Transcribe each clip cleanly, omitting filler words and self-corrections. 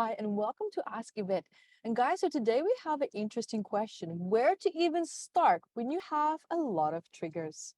Hi, and welcome to Ask Yvette. And guys, so today we have an interesting question. Where to even start when you have a lot of triggers?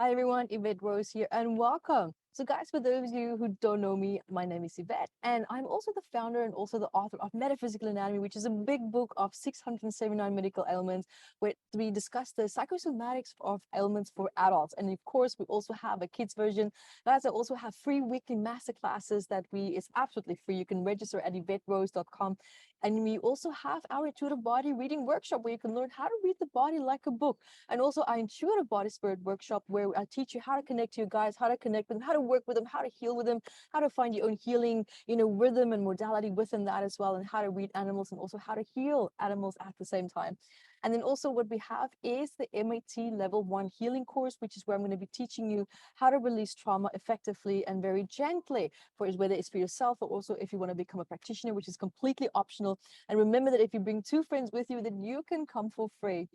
Hi everyone, Yvette Rose here and welcome. So guys, for those of you who don't know me, my name is Yvette and I'm also the founder and also the author of Metaphysical Anatomy, which is a big book of 679 medical ailments where we discuss the psychosomatics of ailments for adults. And of course, we also have a kids version. Guys, I also have free weekly masterclasses it's absolutely free. You can register at evetterose.com. And we also have our intuitive body reading workshop where you can learn how to read the body like a book. And also our intuitive body spirit workshop where I teach you how to connect to your guides, how to connect with them, how to work with them, how to heal with them, how to find your own healing, rhythm and modality within that as well, and how to read animals and also how to heal animals at the same time. And then also what we have is the MAT level 1 healing course, which is where I'm going to be teaching you how to release trauma effectively and very gently, whether it's for yourself or also if you want to become a practitioner, which is completely optional. And remember that if you bring 2 friends with you, then you can come for free.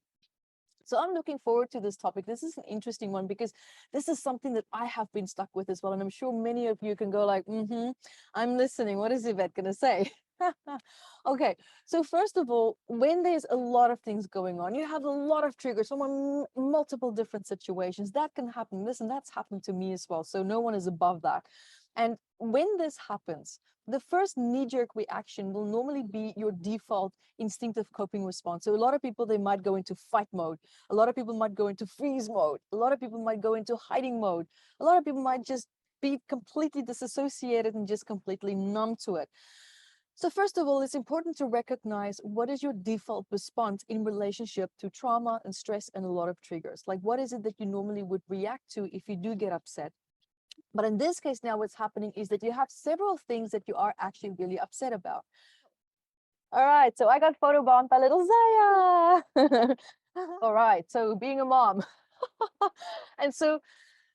So I'm looking forward to this topic. This is an interesting one because this is something that I have been stuck with as well. And I'm sure many of you can go like, I'm listening. What is Yvette going to say? Okay, so first of all, when there's a lot of things going on, you have a lot of triggers from multiple different situations. That can happen. Listen, that's happened to me as well. So no one is above that. And when this happens, the first knee-jerk reaction will normally be your default instinctive coping response. So a lot of people, they might go into fight mode. A lot of people might go into freeze mode. A lot of people might go into hiding mode. A lot of people might just be completely disassociated and just completely numb to it. So first of all, it's important to recognize what is your default response in relationship to trauma and stress and a lot of triggers. Like what is it that you normally would react to if you do get upset? But in this case now, what's happening is that you have several things that you are actually really upset about. All right, so I got photobombed by little Zaya. All right, so being a mom. And so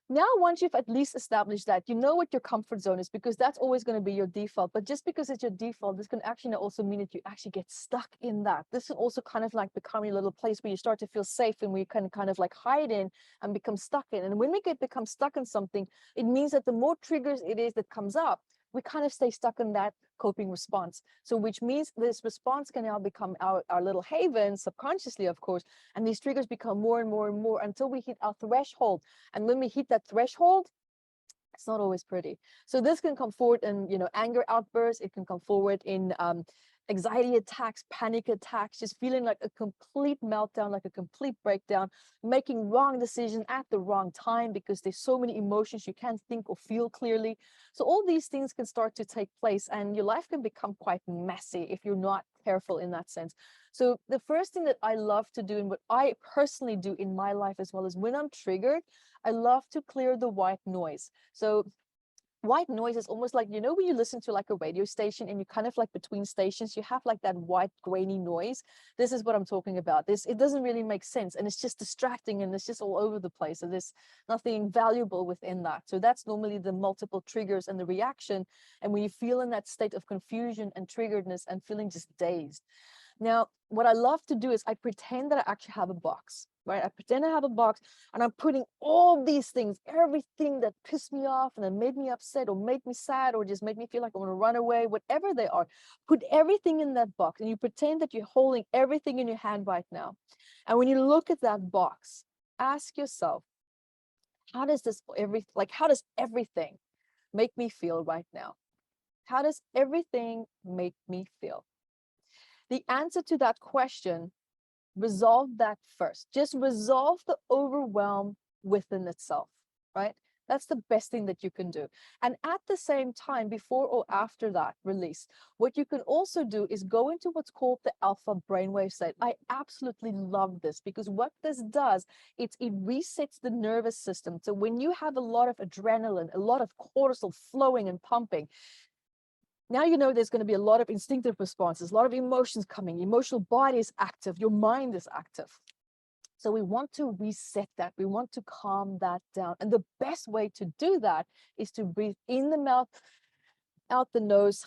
now, once you've at least established that, you know what your comfort zone is, because that's always going to be your default. But just because it's your default, this can actually also mean that you actually get stuck in that. This can also kind of like become your little place where you start to feel safe and we can kind of like hide in and become stuck in. And when we become stuck in something, it means that the more triggers it is that comes up, we kind of stay stuck in that coping response. So which means this response can now become our little haven, subconsciously, of course, and these triggers become more and more and more until we hit our threshold. And when we hit that threshold, it's not always pretty. So this can come forward in, anger outbursts. It can come forward in anxiety attacks, panic attacks, just feeling like a complete meltdown, like a complete breakdown, making wrong decisions at the wrong time because there's so many emotions you can't think or feel clearly. So all these things can start to take place and your life can become quite messy if you're not careful in that sense. So the first thing that I love to do and what I personally do in my life as well is when I'm triggered, I love to clear the white noise. So white noise is almost like, when you listen to like a radio station and you kind of like between stations, you have like that white grainy noise. This is what I'm talking about. It doesn't really make sense and it's just distracting and it's just all over the place. So there's nothing valuable within that. So that's normally the multiple triggers and the reaction. And when you feel in that state of confusion and triggeredness and feeling just dazed. Now, what I love to do is I pretend that I actually have a box, right? I pretend I have a box and I'm putting all these things, everything that pissed me off and that made me upset or made me sad or just made me feel like I want to run away, whatever they are, put everything in that box and you pretend that you're holding everything in your hand right now. And when you look at that box, ask yourself, how does everything make me feel right now? How does everything make me feel? The answer to that question, resolve that first. Just resolve the overwhelm within itself, right? That's the best thing that you can do. And at the same time, before or after that release, what you can also do is go into what's called the alpha brainwave state. I absolutely love this because what this does, it resets the nervous system. So when you have a lot of adrenaline, a lot of cortisol flowing and pumping, now there's going to be a lot of instinctive responses, a lot of emotions coming. Emotional body is active, your mind is active. So we want to reset that. We want to calm that down. And the best way to do that is to breathe in the mouth, out the nose,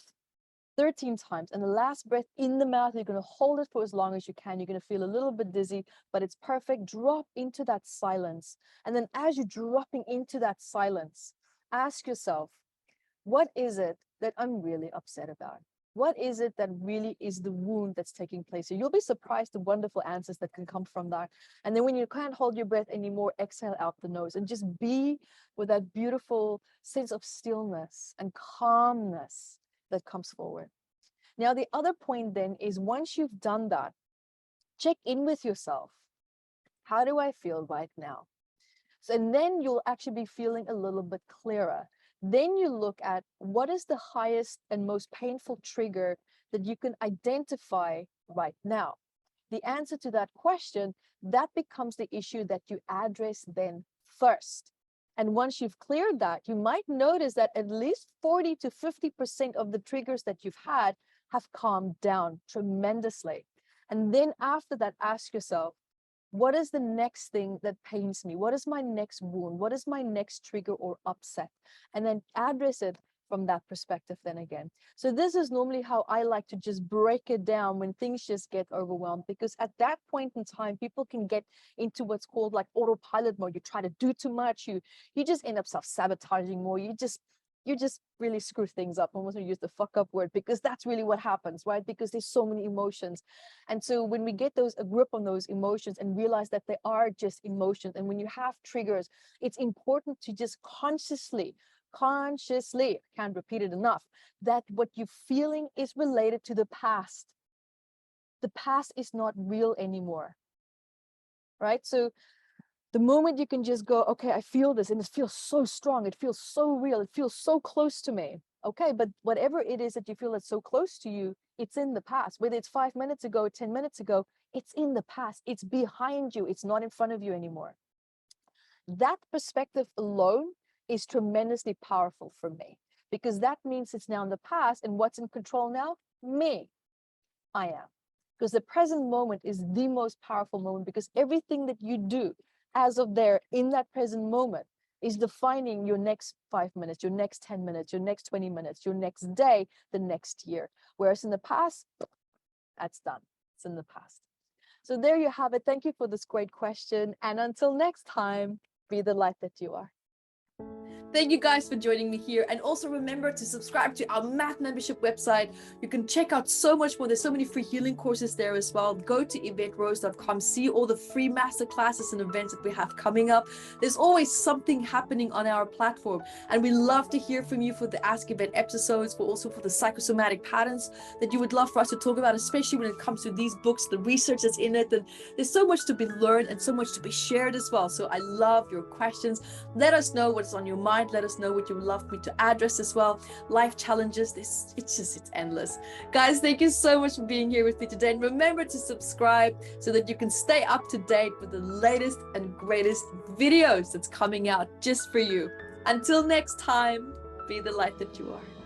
13 times. And the last breath in the mouth, you're going to hold it for as long as you can. You're going to feel a little bit dizzy, but it's perfect. Drop into that silence. And then as you're dropping into that silence, ask yourself, what is it that I'm really upset about? What is it that really is the wound that's taking place here? You'll be surprised the wonderful answers that can come from that. And then when you can't hold your breath anymore, exhale out the nose and just be with that beautiful sense of stillness and calmness that comes forward. Now, the other point then is once you've done that, check in with yourself. How do I feel right now? So, and then you'll actually be feeling a little bit clearer. Then you look at what is the highest and most painful trigger that you can identify right now. The answer to that question, that becomes the issue that you address then first. And once you've cleared that, you might notice that at least 40 to 50% of the triggers that you've had have calmed down tremendously. And then after that, ask yourself, what is the next thing that pains me? What is my next wound? What is my next trigger or upset? And then address it from that perspective then again. So this is normally how I like to just break it down when things just get overwhelmed, because at that point in time, people can get into what's called like autopilot mode. You try to do too much. You just end up self-sabotaging more. You just really screw things up. I almost use the fuck up word, because that's really what happens, right? Because there's so many emotions. And so when we get a grip on those emotions and realize that they are just emotions, and when you have triggers, it's important to just consciously, I can't repeat it enough, that what you're feeling is related to the past. The past is not real anymore, right? So the moment you can just go, okay, I feel this and it feels so strong, it feels so real, it feels so close to me. Okay, but whatever it is that you feel that's so close to you, it's in the past. Whether it's 5 minutes ago, 10 minutes ago, it's in the past. It's behind you. It's not in front of you anymore. That perspective alone is tremendously powerful for me, because that means it's now in the past, and what's in control now? Me. I am. Because the present moment is the most powerful moment, because everything that you do as of there in that present moment is defining your next 5 minutes, your next 10 minutes, your next 20 minutes, your next day, the next year. Whereas in the past, that's done. It's in the past. So there you have it. Thank you for this great question. And until next time, be the light that you are. Thank you guys for joining me here. And also remember to subscribe to our math membership website. You can check out so much more. There's so many free healing courses there as well. Go to EVETTEROSE.com, see all the free masterclasses and events that we have coming up. There's always something happening on our platform. And we love to hear from you for the Ask Yvette episodes, but also for the psychosomatic patterns that you would love for us to talk about, especially when it comes to these books, the research that's in it. And there's so much to be learned and so much to be shared as well. So I love your questions. Let us know what's on your mind. Let us know what you would love me to address as well. Life challenges, it's endless. Guys, thank you so much for being here with me today. And remember to subscribe so that you can stay up to date with the latest and greatest videos that's coming out just for you. Until next time, be the light that you are.